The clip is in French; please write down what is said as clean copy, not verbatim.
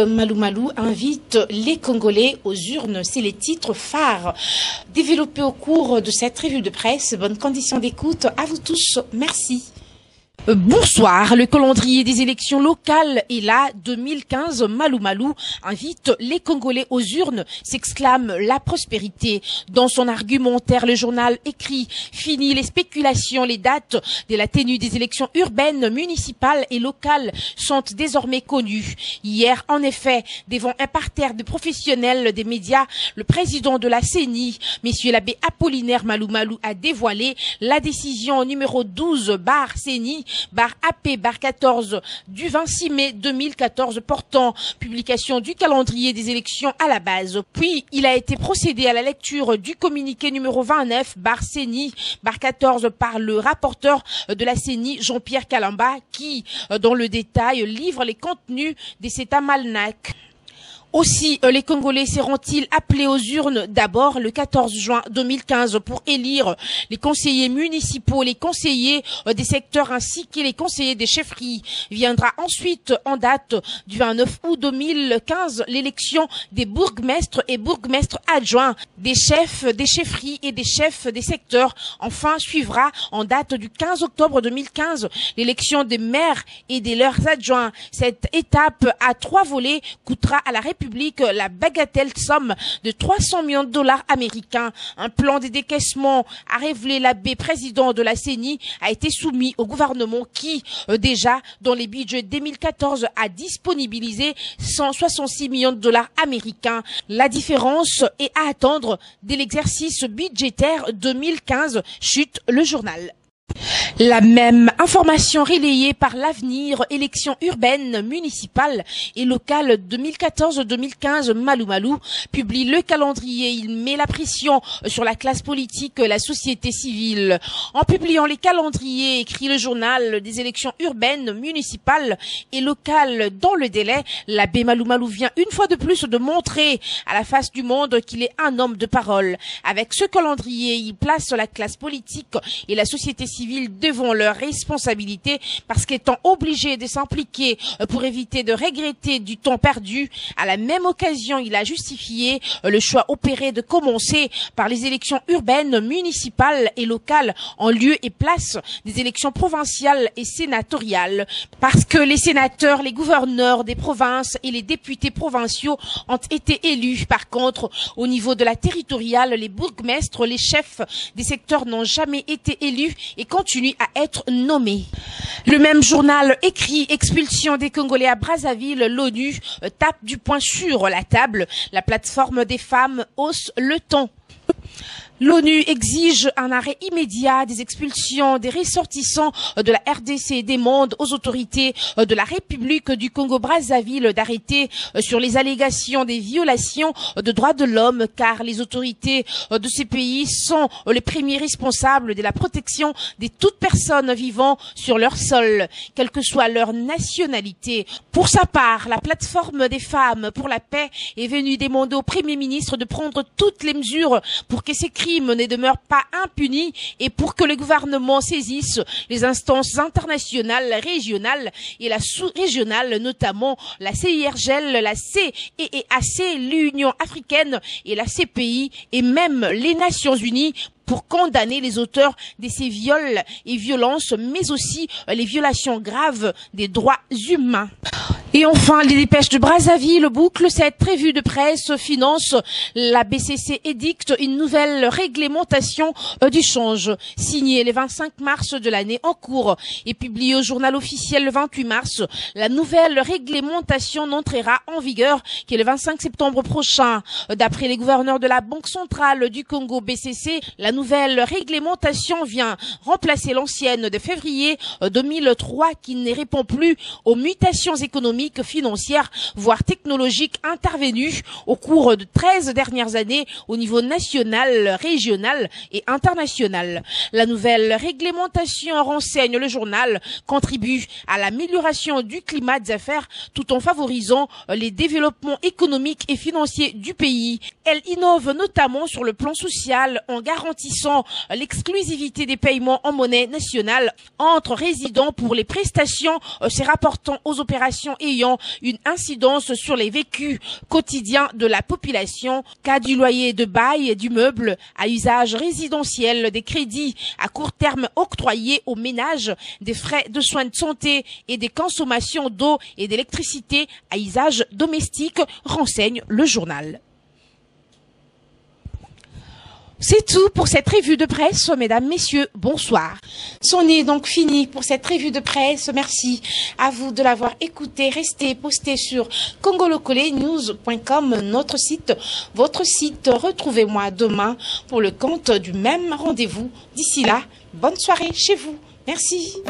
Malou Malou invite les Congolais aux urnes. C'est les titres phares développés au cours de cette revue de presse. Bonnes conditions d'écoute à vous tous. Merci. Bonsoir, le calendrier des élections locales est là. 2015, Malou Malou invite les Congolais aux urnes, s'exclame la prospérité. Dans son argumentaire, le journal écrit « Fini les spéculations, les dates de la tenue des élections urbaines, municipales et locales sont désormais connues. » Hier, en effet, devant un parterre de professionnels des médias, le président de la CENI, Monsieur l'abbé Apollinaire Malou Malou, a dévoilé la décision numéro 12/CENI /AP/14 du 26 mai 2014 portant publication du calendrier des élections à la base. Puis, il a été procédé à la lecture du communiqué numéro 29/CENI/14 par le rapporteur de la CENI, Jean-Pierre Kalamba, qui, dans le détail, livre les contenus de cet almanach. Aussi, les Congolais seront-ils appelés aux urnes d'abord le 14 juin 2015 pour élire les conseillers municipaux, les conseillers des secteurs ainsi que les conseillers des chefferies. Viendra ensuite, en date du 29 août 2015, l'élection des bourgmestres et bourgmestres adjoints, des chefs des chefferies et des chefs des secteurs. Enfin, suivra, en date du 15 octobre 2015, l'élection des maires et de leurs adjoints. Cette étape à 3 volets coûtera à la République la bagatelle somme de 300 millions de dollars américains. Un plan de décaissement, a révélé l'abbé président de la CENI, a été soumis au gouvernement qui, déjà, dans les budgets 2014, a disponibilisé 166 millions de dollars américains. La différence est à attendre de l'exercice budgétaire 2015, chute le journal. La même information relayée par l'Avenir, élections urbaines, municipales et locales 2014-2015, Malou Malou publie le calendrier. Il met la pression sur la classe politique, la société civile. En publiant les calendriers, écrit le journal des élections urbaines, municipales et locales dans le délai, l'abbé Malou Malou vient une fois de plus de montrer à la face du monde qu'il est un homme de parole. Avec ce calendrier, il place la classe politique et la société civile devant leurs responsabilités parce qu'étant obligés de s'impliquer pour éviter de regretter du temps perdu. À la même occasion, il a justifié le choix opéré de commencer par les élections urbaines, municipales et locales en lieu et place des élections provinciales et sénatoriales. Parce que les sénateurs, les gouverneurs des provinces et les députés provinciaux ont été élus. Par contre, au niveau de la territoriale, les bourgmestres, les chefs des secteurs n'ont jamais été élus et continue à être nommé. Le même journal écrit expulsion des Congolais à Brazzaville. L'ONU tape du poing sur la table. La plateforme des femmes hausse le ton. L'ONU exige un arrêt immédiat des expulsions des ressortissants de la RDC et demande aux autorités de la République du Congo-Brazzaville d'arrêter sur les allégations des violations de droits de l'homme, car les autorités de ces pays sont les premiers responsables de la protection de toute personne vivant sur leur sol, quelle que soit leur nationalité. Pour sa part, la plateforme des femmes pour la paix est venue demander au Premier ministre de prendre toutes les mesures pour que ces crimes ne demeurent pas impunis et pour que le gouvernement saisisse les instances internationales, régionales et la sous-régionale, notamment la CIRGL, la CEEAC, l'Union africaine et la CPI et même les Nations unies pour condamner les auteurs de ces viols et violences, mais aussi les violations graves des droits humains. Et enfin, les dépêches de Brazzaville bouclent cette revue de presse. Finance, la BCC édicte une nouvelle réglementation du change, signée le 25 mars de l'année en cours et publiée au journal officiel le 28 mars. La nouvelle réglementation n'entrera en vigueur que le 25 septembre prochain. D'après les gouverneurs de la Banque centrale du Congo BCC, la nouvelle réglementation vient remplacer l'ancienne de février 2003 qui ne répond plus aux mutations économiques, financières, voire technologiques intervenues au cours de 13 dernières années au niveau national, régional et international. La nouvelle réglementation, renseigne le journal, contribue à l'amélioration du climat des affaires tout en favorisant les développements économiques et financiers du pays. Elle innove notamment sur le plan social en garantissant l'exclusivité des paiements en monnaie nationale entre résidents pour les prestations se rapportant aux opérations et ayant une incidence sur les vécus quotidiens de la population, cas du loyer de bail du meuble à usage résidentiel, des crédits à court terme octroyés aux ménages, des frais de soins de santé et des consommations d'eau et d'électricité à usage domestique, renseigne le journal. C'est tout pour cette revue de presse, mesdames, messieurs, bonsoir. C'en est donc fini pour cette revue de presse. Merci à vous de l'avoir écouté. Restez postés sur congolocolenews.com, notre site, votre site. Retrouvez-moi demain pour le compte du même rendez-vous. D'ici là, bonne soirée chez vous. Merci.